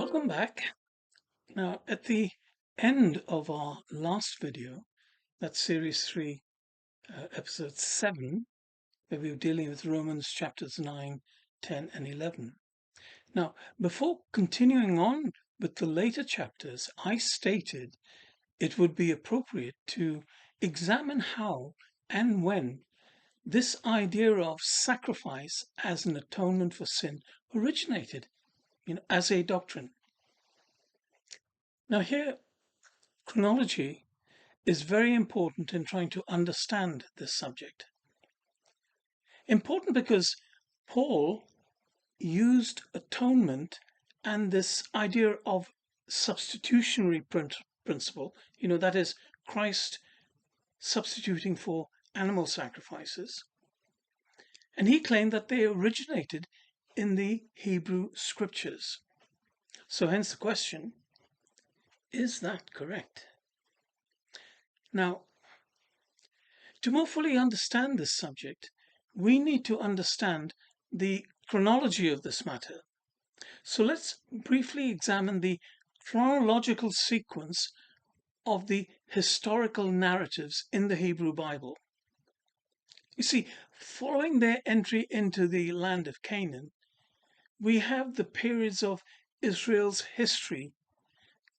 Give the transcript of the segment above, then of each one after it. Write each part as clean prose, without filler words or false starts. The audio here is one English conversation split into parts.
Welcome back. Now, at the end of our last video, that's series 3, episode 7, where we were dealing with Romans chapters 9, 10, and 11. Now, before continuing on with the later chapters, I stated it would be appropriate to examine how and when this idea of sacrifice as an atonement for sin originated, as a doctrine. Now, here, chronology is very important in trying to understand this subject. Important because Paul used atonement and this idea of substitutionary principle, that is Christ substituting for animal sacrifices. And he claimed that they originated in the Hebrew scriptures. So hence the question, is that correct? Now, to more fully understand this subject, we need to understand the chronology of this matter. So let's briefly examine the chronological sequence of the historical narratives in the Hebrew Bible. You see, following their entry into the land of Canaan, we have the periods of Israel's history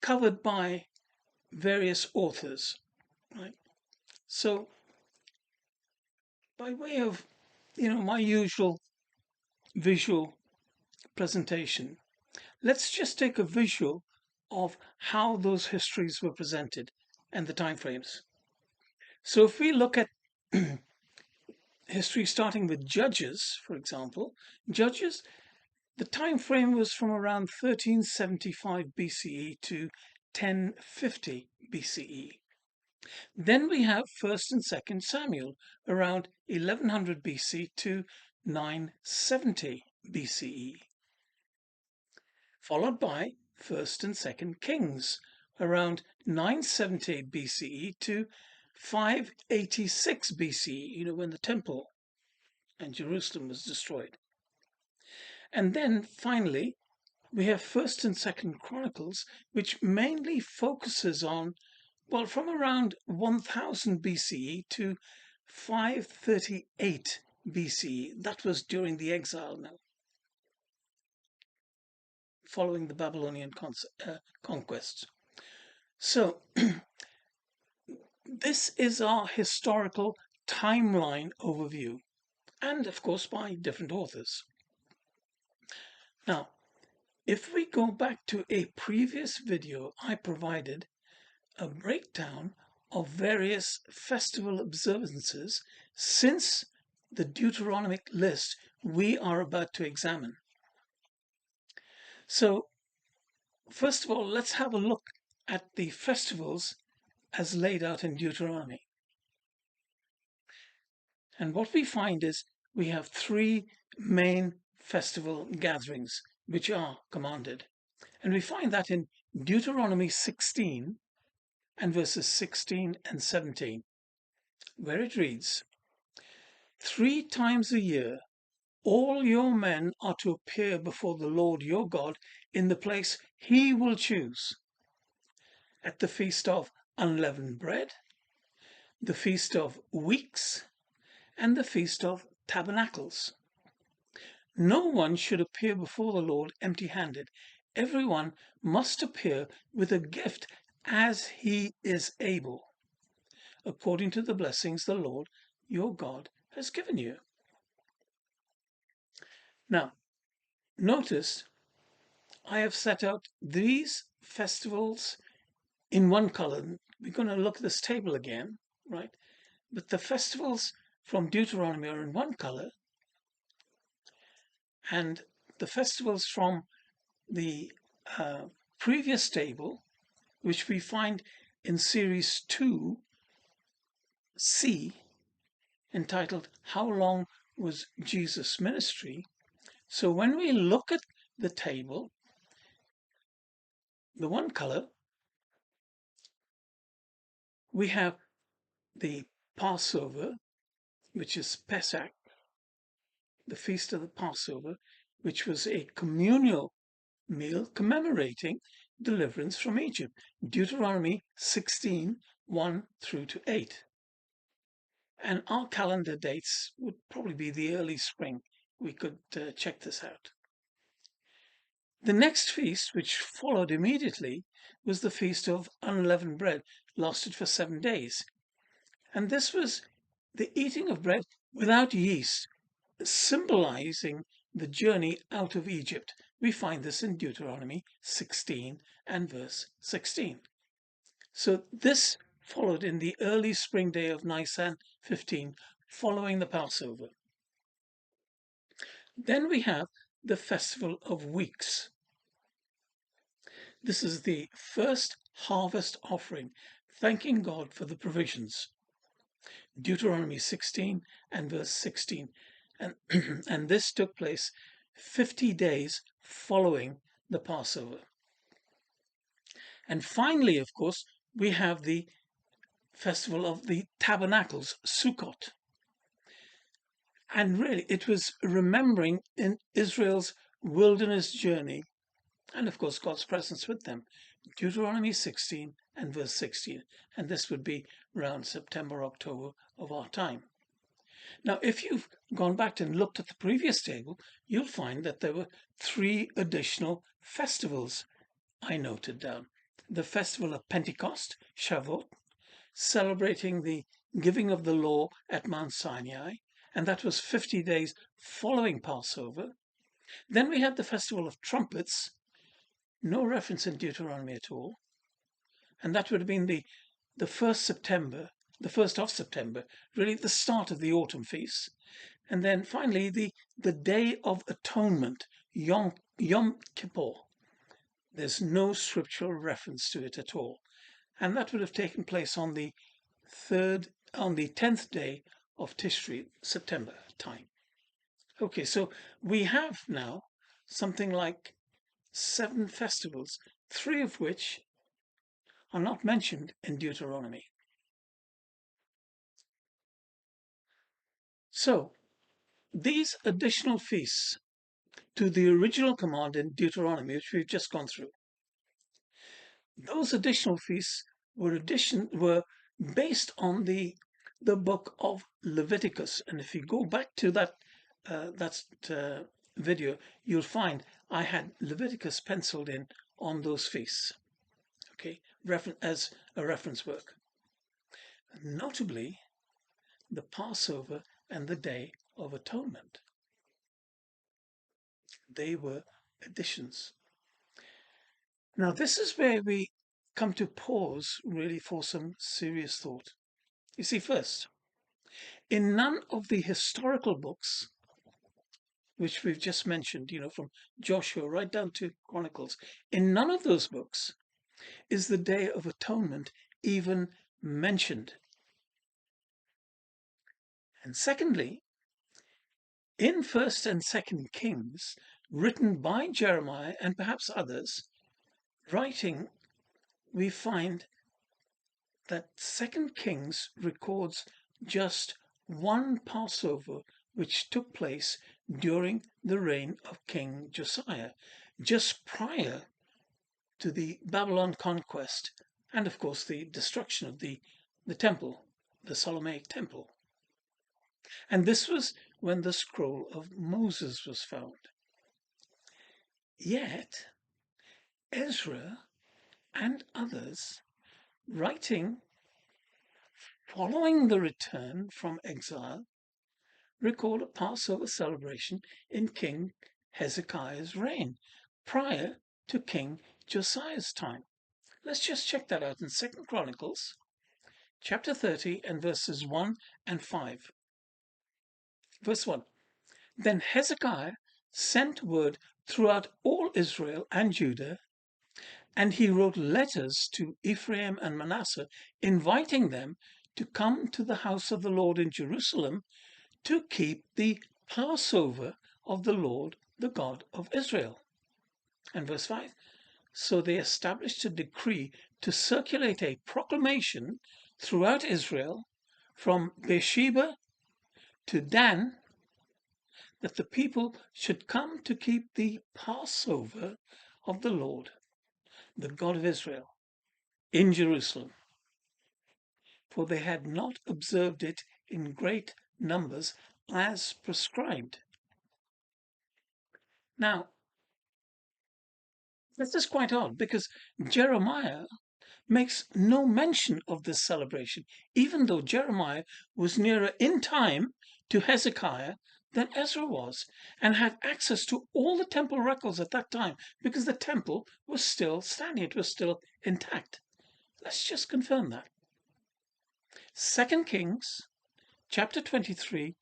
covered by various authors, right? So, by way of, my usual visual presentation, let's just take a visual of how those histories were presented and the time frames. So if we look at history starting with Judges, for example, Judges, the time frame was from around 1375 BCE to 1050 BCE. Then we have 1st and 2nd Samuel, around 1100 BC to 970 BCE. Followed by 1st and 2nd Kings, around 970 BCE to 586 BCE, when the temple and Jerusalem was destroyed. And then finally, we have 1st and 2nd Chronicles, which mainly focuses on, from around 1000 BCE to 538 BCE. That was during the exile now, following the Babylonian conquest. So, this is our historical timeline overview, and of course by different authors. Now, if we go back to a previous video, I provided a breakdown of various festival observances since the Deuteronomic list we are about to examine. So, first of all, let's have a look at the festivals as laid out in Deuteronomy. And what we find is we have 3 main festival gatherings which are commanded. And we find that in Deuteronomy 16 and verses 16 and 17, where it reads, 3 times a year all your men are to appear before the Lord your God in the place he will choose, at the feast of unleavened bread, the feast of weeks, and the feast of tabernacles. No one should appear before the Lord empty-handed. Everyone must appear with a gift as he is able, according to the blessings the Lord your God has given you. Now, notice I have set out these festivals in one color. We're going to look at this table again, right? But the festivals from Deuteronomy are in one color, and the festivals from the previous table, which we find in series 2C, entitled How Long Was Jesus' Ministry? So when we look at the table, the one color, we have the Passover, which is Pesach, the feast of the Passover, which was a communal meal commemorating deliverance from Egypt. Deuteronomy 16, 1 through to 8. And our calendar dates would probably be the early spring. We could check this out. The next feast, which followed immediately, was the Feast of Unleavened Bread, lasted for 7 days. And this was the eating of bread without yeast, symbolizing the journey out of Egypt. We find this in Deuteronomy 16 and verse 16. So this followed in the early spring day of Nisan 15, following the Passover. Then we have the Festival of Weeks. This is the first harvest offering, thanking God for the provisions. Deuteronomy 16 and verse 16. And this took place 50 days following the Passover. And finally, of course, we have the Festival of the Tabernacles, Sukkot. And really, it was remembering in Israel's wilderness journey, and of course, God's presence with them. Deuteronomy 16 and verse 16. And this would be around September, October of our time. Now, if you've gone back and looked at the previous table, you'll find that there were 3 additional festivals I noted down. The Festival of Pentecost, Shavuot, celebrating the giving of the law at Mount Sinai, and that was 50 days following Passover. Then we had the Festival of Trumpets, no reference in Deuteronomy at all, and that would have been the 1st of September, really the start of the autumn feast. And then finally, the Day of Atonement, Yom Kippur. There's no scriptural reference to it at all. And that would have taken place on the 10th day of Tishri, September time. Okay, so we have now something like 7 festivals, 3 of which are not mentioned in Deuteronomy. So, these additional feasts to the original command in Deuteronomy, which we've just gone through, those additional feasts were based on the book of Leviticus. And if you go back to that video, you'll find I had Leviticus penciled in on those feasts, okay, as a reference work. Notably, the Passover and the Day of Atonement. They were additions. Now, this is where we come to pause really for some serious thought. You see, first, in none of the historical books, which we've just mentioned, from Joshua right down to Chronicles, in none of those books is the Day of Atonement even mentioned. And secondly, in 1st and 2nd Kings, written by Jeremiah and perhaps others, writing, we find that 2nd Kings records just one Passover which took place during the reign of King Josiah, just prior to the Babylon conquest and, of course, the destruction of the temple, the Solomonic temple. And this was when the scroll of Moses was found. Yet, Ezra and others, writing following the return from exile, record a Passover celebration in King Hezekiah's reign, prior to King Josiah's time. Let's just check that out in 2nd Chronicles, chapter 30 and verses 1 and 5. Verse 1. Then Hezekiah sent word throughout all Israel and Judah, and he wrote letters to Ephraim and Manasseh, inviting them to come to the house of the Lord in Jerusalem to keep the Passover of the Lord, the God of Israel. And verse 5, so they established a decree to circulate a proclamation throughout Israel from Beersheba to Dan that the people should come to keep the Passover of the Lord, the God of Israel, in Jerusalem, for they had not observed it in great numbers as prescribed. Now, this is quite odd because Jeremiah makes no mention of this celebration, even though Jeremiah was nearer in time to Hezekiah than Ezra was, and had access to all the temple records at that time because the temple was still standing, it was still intact. Let's just confirm that. 2 Kings chapter 23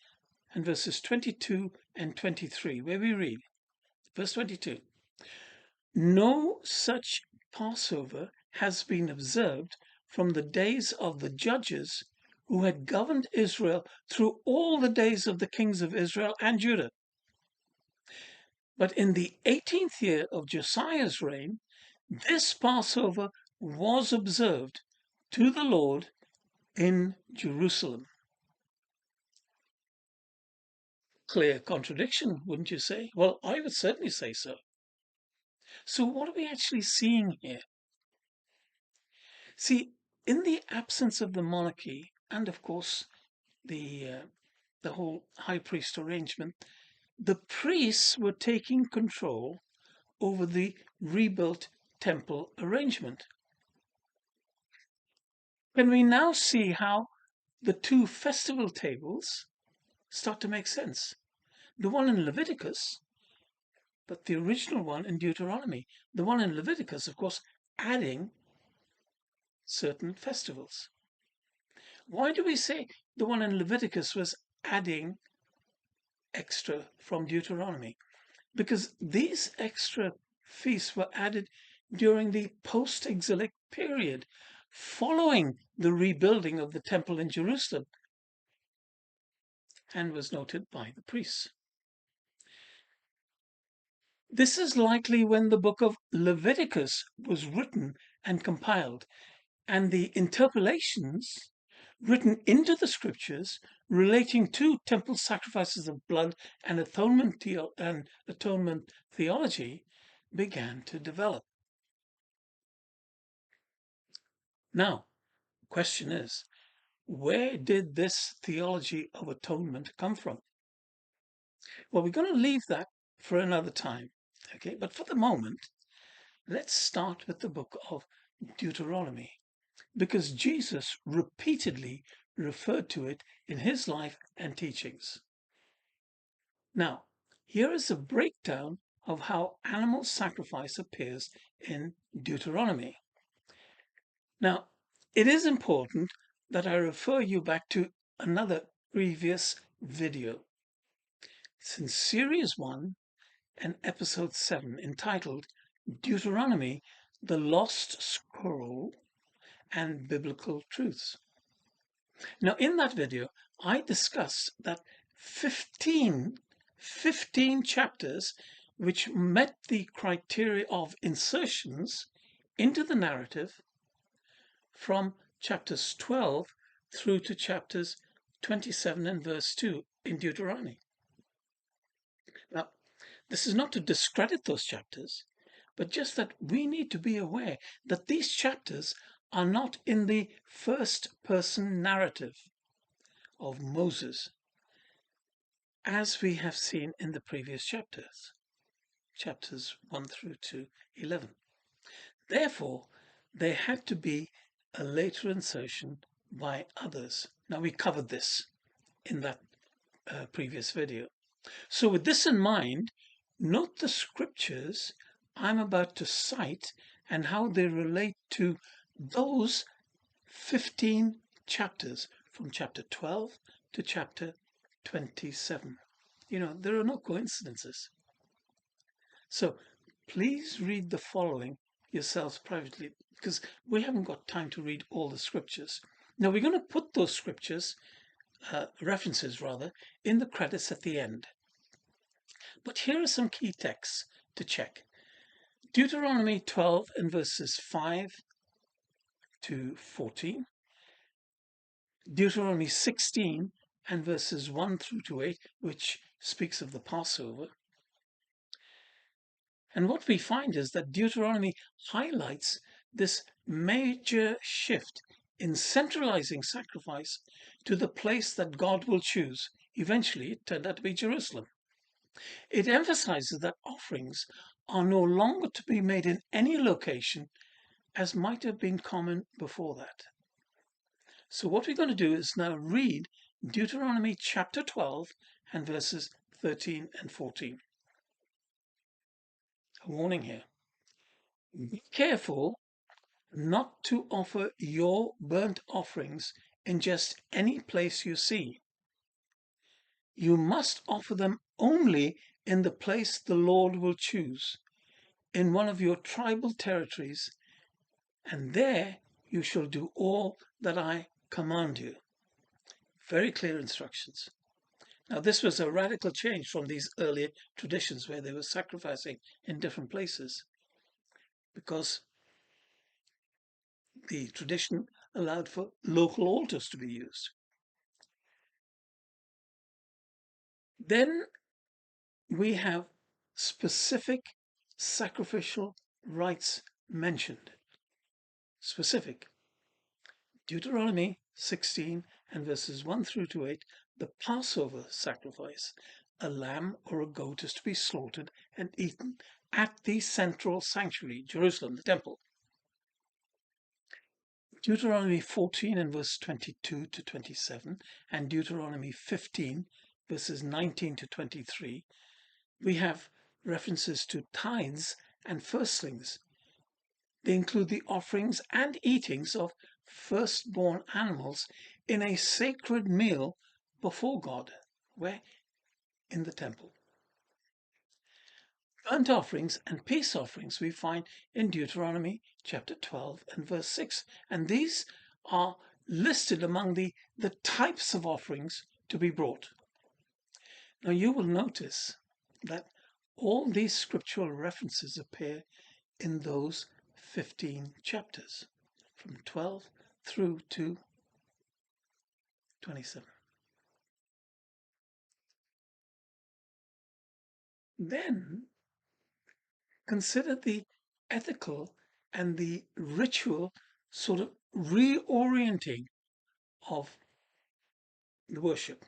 and verses 22 and 23, where we read, verse 22, no such Passover has been observed from the days of the judges who had governed Israel through all the days of the kings of Israel and Judah. But in the 18th year of Josiah's reign, this Passover was observed to the Lord in Jerusalem. Clear contradiction, wouldn't you say? Well, I would certainly say so. So what are we actually seeing here? See, in the absence of the monarchy, and of course the whole high priest arrangement, the priests were taking control over the rebuilt temple arrangement. Can we now see how the two festival tables start to make sense? The one in Leviticus, but the original one in Deuteronomy. The one in Leviticus, of course, adding certain festivals. Why do we say the one in Leviticus was adding extra from Deuteronomy? Because these extra feasts were added during the post-exilic period following the rebuilding of the temple in Jerusalem, and was noted by the priests. This is likely when the book of Leviticus was written and compiled, and the interpolations written into the scriptures relating to temple sacrifices of blood and atonement theology began to develop. Now, the question is, where did this theology of atonement come from? Well, we're going to leave that for another time, okay? But for the moment, let's start with the book of Deuteronomy, because Jesus repeatedly referred to it in his life and teachings. Now, here is a breakdown of how animal sacrifice appears in Deuteronomy. Now, it is important that I refer you back to another previous video. It's in Series 1 and Episode 7, entitled Deuteronomy, the Lost Scroll and Biblical Truths. Now, in that video, I discussed that 15 chapters which met the criteria of insertions into the narrative from chapters 12 through to chapters 27 and verse 2 in Deuteronomy. Now, this is not to discredit those chapters, but just that we need to be aware that these chapters are not in the first-person narrative of Moses, as we have seen in the previous chapters, chapters 1 through to 11. Therefore, there had to be a later insertion by others. Now, we covered this in that previous video. So with this in mind, note the scriptures I'm about to cite and how they relate to those 15 chapters from chapter 12 to chapter 27. There are no coincidences. So please read the following yourselves privately, because we haven't got time to read all the scriptures. Now we're going to put those scriptures, references rather, in the credits at the end. But here are some key texts to check. Deuteronomy 12 and verses 5 to 14. Deuteronomy 16 and verses 1 through to 8, which speaks of the Passover. And what we find is that Deuteronomy highlights this major shift in centralizing sacrifice to the place that God will choose. Eventually, it turned out to be Jerusalem. It emphasizes that offerings are no longer to be made in any location as might have been common before that. So what we're going to do is now read Deuteronomy chapter 12 and verses 13 and 14. A warning here. Be careful not to offer your burnt offerings in just any place you see. You must offer them only in the place the Lord will choose, in one of your tribal territories, and there you shall do all that I command you. Very clear instructions. Now, this was a radical change from these earlier traditions where they were sacrificing in different places, because the tradition allowed for local altars to be used. Then we have specific sacrificial rites mentioned. Specific. Deuteronomy 16 and verses 1 through to 8, the Passover sacrifice. A lamb or a goat is to be slaughtered and eaten at the central sanctuary, Jerusalem, the temple. Deuteronomy 14 and verse 22 to 27 and Deuteronomy 15 verses 19 to 23, we have references to tithes and firstlings. They include the offerings and eatings of firstborn animals in a sacred meal before God, where? In the temple. Burnt offerings and peace offerings we find in Deuteronomy chapter 12 and verse 6. And these are listed among the types of offerings to be brought. Now you will notice that all these scriptural references appear in those 15 chapters, from 12 through to 27. Then consider the ethical and the ritual sort of reorienting of the worship.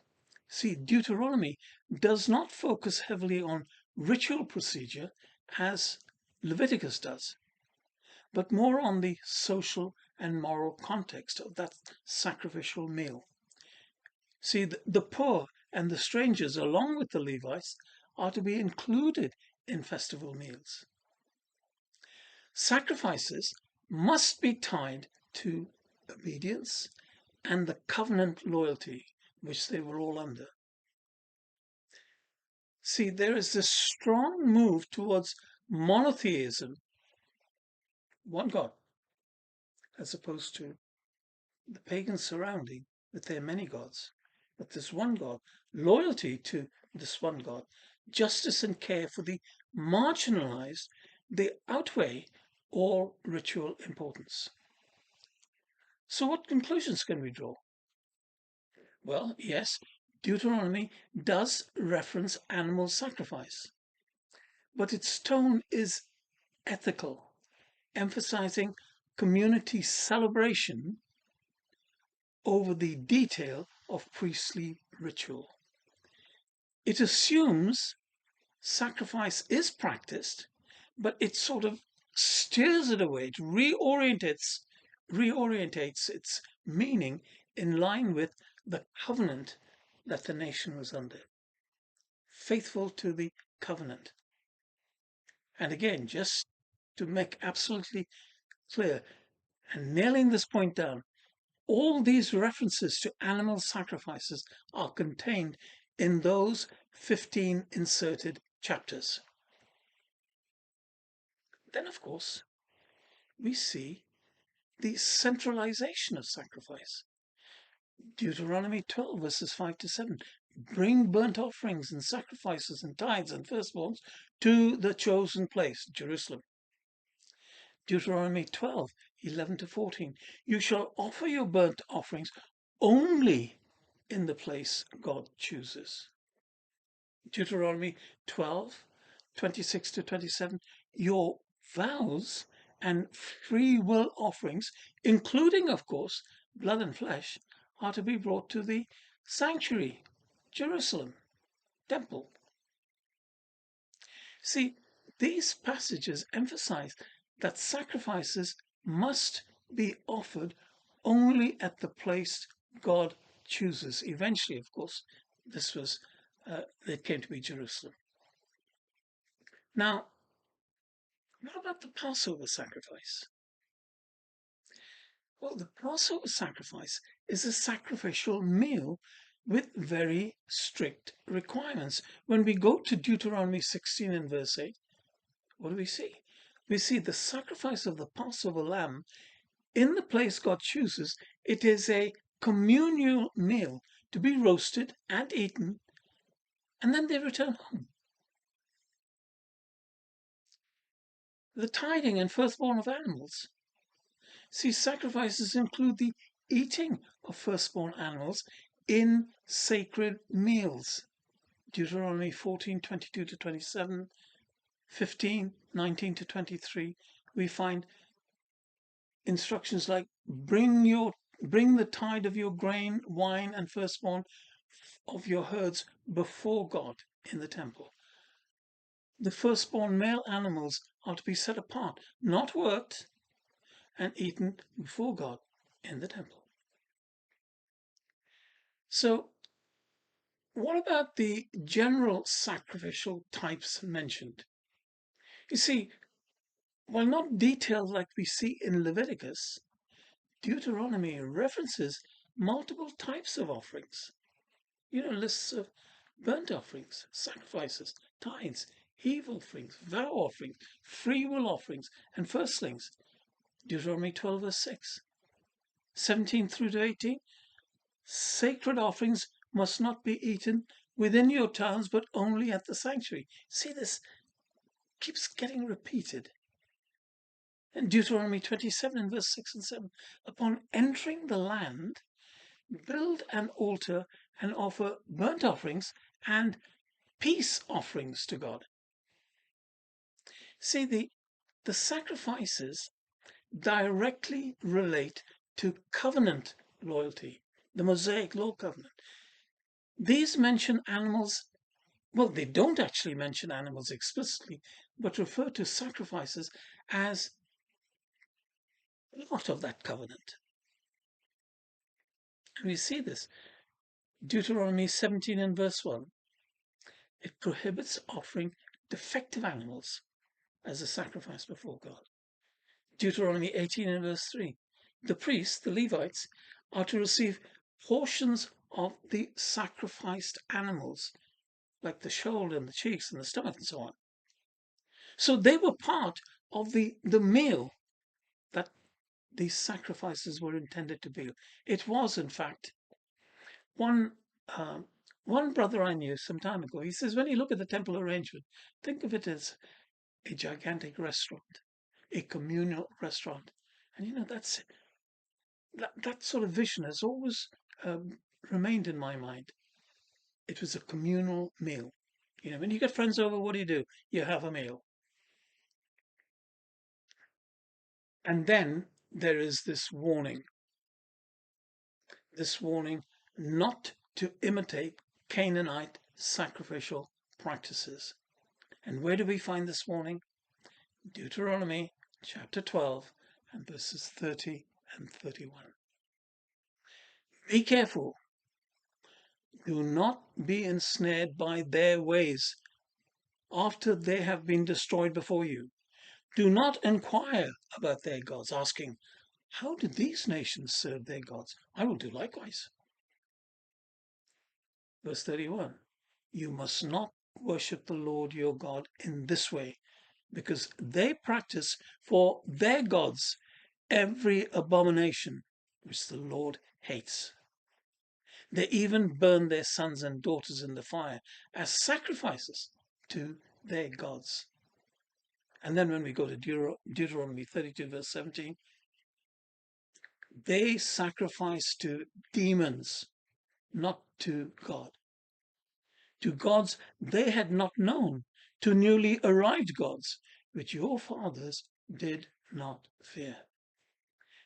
See, Deuteronomy does not focus heavily on ritual procedure as Leviticus does, but more on the social and moral context of that sacrificial meal. See, the poor and the strangers, along with the Levites, are to be included in festival meals. Sacrifices must be tied to obedience and the covenant loyalty which they were all under. See, there is this strong move towards monotheism, one God, as opposed to the pagans surrounding with their many gods. But this one God, loyalty to this one God, justice and care for the marginalized, they outweigh all ritual importance. So what conclusions can we draw? Well, yes, Deuteronomy does reference animal sacrifice, but its tone is ethical, emphasizing community celebration over the detail of priestly ritual. It assumes sacrifice is practiced, but it sort of steers it away, it reorientates its meaning in line with the covenant that the nation was under. Faithful to the covenant. And again, just to make absolutely clear, and nailing this point down, all these references to animal sacrifices are contained in those 15 inserted chapters. Then, of course, we see the centralization of sacrifice. Deuteronomy 12, verses 5 to 7. Bring burnt offerings and sacrifices and tithes and firstborns to the chosen place, Jerusalem. Deuteronomy 12, 11 to 14. You shall offer your burnt offerings only in the place God chooses. Deuteronomy 12, 26 to 27, your vows and free will offerings, including, of course, blood and flesh, are to be brought to the sanctuary, Jerusalem, temple. See, these passages emphasize that sacrifices must be offered only at the place God chooses. Eventually, of course, it came to be Jerusalem. Now, what about the Passover sacrifice? Well, the Passover sacrifice is a sacrificial meal with very strict requirements. When we go to Deuteronomy 16 and verse 8, what do we see? We see the sacrifice of the Passover lamb in the place God chooses. It is a communal meal to be roasted and eaten, and then they return home. The tithing and firstborn of animals. See, sacrifices include the eating of firstborn animals in sacred meals. Deuteronomy 14:22 to 27, 15:19 to 23. We find instructions like bring the tithe of your grain, wine, and firstborn of your herds before God in the temple. The firstborn male animals are to be set apart, not worked, and eaten before God in the temple. So, what about the general sacrificial types mentioned? You see, while not detailed like we see in Leviticus, Deuteronomy references multiple types of offerings. Lists of burnt offerings, sacrifices, tithes, heave offerings, vow offerings, free will offerings, and firstlings. Deuteronomy 12 verse 6. 17 through to 18. Sacred offerings must not be eaten within your towns, but only at the sanctuary. See, this keeps getting repeated. And Deuteronomy 27 and verse 6 and 7. Upon entering the land, build an altar and offer burnt offerings and peace offerings to God. See, the sacrifices directly relate to covenant loyalty, the Mosaic Law covenant. These mention animals. Well, they don't actually mention animals explicitly, but refer to sacrifices as part of that covenant. And we see this. Deuteronomy 17 and verse 1. It prohibits offering defective animals as a sacrifice before God. Deuteronomy 18 and verse 3. The priests, the Levites, are to receive portions of the sacrificed animals, like the shoulder and the cheeks and the stomach and so on. So they were part of the meal that these sacrifices were intended to be. It was, in fact, one brother I knew some time ago, he says, when you look at the temple arrangement, think of it as a gigantic restaurant, a communal restaurant. And that sort of vision has always remained in my mind. It was a communal meal. When you get friends over, what do? You have a meal. And then there is this warning not to imitate Canaanite sacrificial practices. And where do we find this warning? Deuteronomy chapter 12 and verses 30 and 31. Be careful. Do not be ensnared by their ways after they have been destroyed before you. Do not inquire about their gods, asking, how did these nations serve their gods? I will do likewise. Verse 31. You must not worship the Lord your God in this way, because they practice for their gods every abomination which the Lord hates. They even burn their sons and daughters in the fire as sacrifices to their gods. And then when we go to Deuteronomy 32 verse 17, they sacrifice to demons, not to God. To gods they had not known, to newly arrived gods, which your fathers did not fear.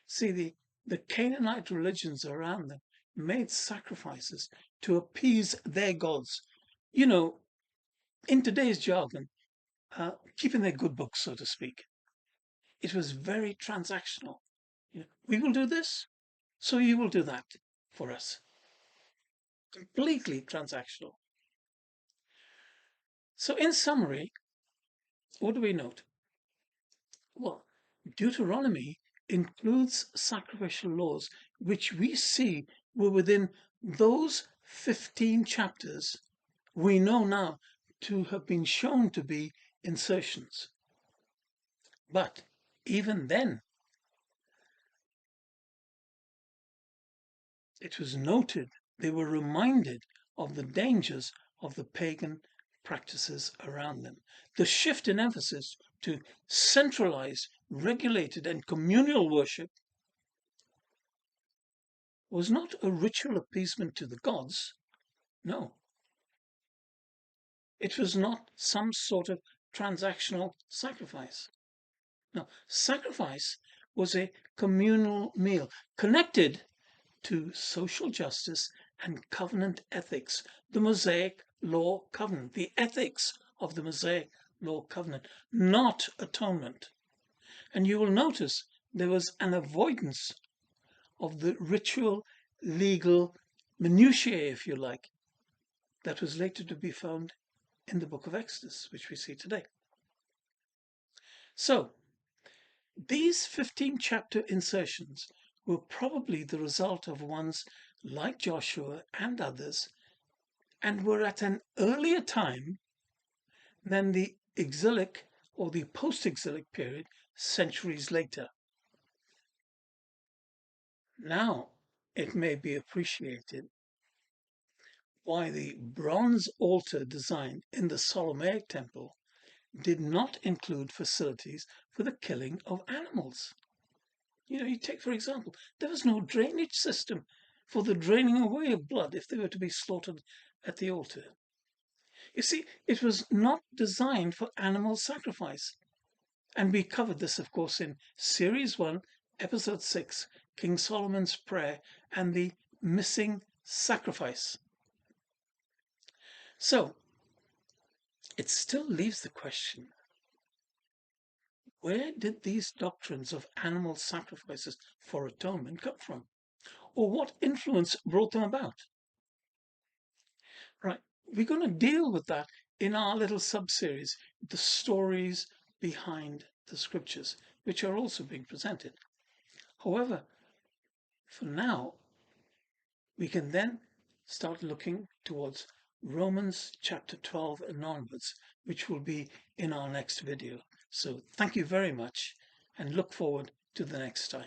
See, the Canaanite religions around them made sacrifices to appease their gods. You know, in today's jargon, keeping their good books, so to speak. It was very transactional. We will do this, so you will do that for us. Completely transactional. So in summary, what do we note? Well, Deuteronomy includes sacrificial laws which we see were within those 15 chapters we know now to have been shown to be insertions. But even then, it was noted they were reminded of the dangers of the pagan practices around them. The shift in emphasis to centralized, regulated, and communal worship was not a ritual appeasement to the gods. No. It was not some sort of transactional sacrifice. No, sacrifice was a communal meal connected to social justice and covenant ethics, the Mosaic Law Covenant, the ethics of the Mosaic Law Covenant, not atonement. And you will notice there was an avoidance of the ritual, legal minutiae, if you like, that was later to be found in the book of Exodus, which we see today. So, these 15 chapter insertions were probably the result of ones like Joshua and others, and were at an earlier time than the exilic or the post-exilic period centuries later. Now it may be appreciated why the bronze altar design in the Solomonic temple did not include facilities for the killing of animals. You take, for example, there was no drainage system for the draining away of blood if they were to be slaughtered at the altar. You see, it was not designed for animal sacrifice. And we covered this, of course, in Series 1, Episode 6, King Solomon's Prayer and the Missing Sacrifice. So, it still leaves the question, where did these doctrines of animal sacrifices for atonement come from? Or what influence brought them about? Right, we're going to deal with that in our little sub-series, the stories behind the scriptures, which are also being presented. However, for now, we can then start looking towards Romans chapter 12 and onwards, which will be in our next video. So thank you very much and look forward to the next time.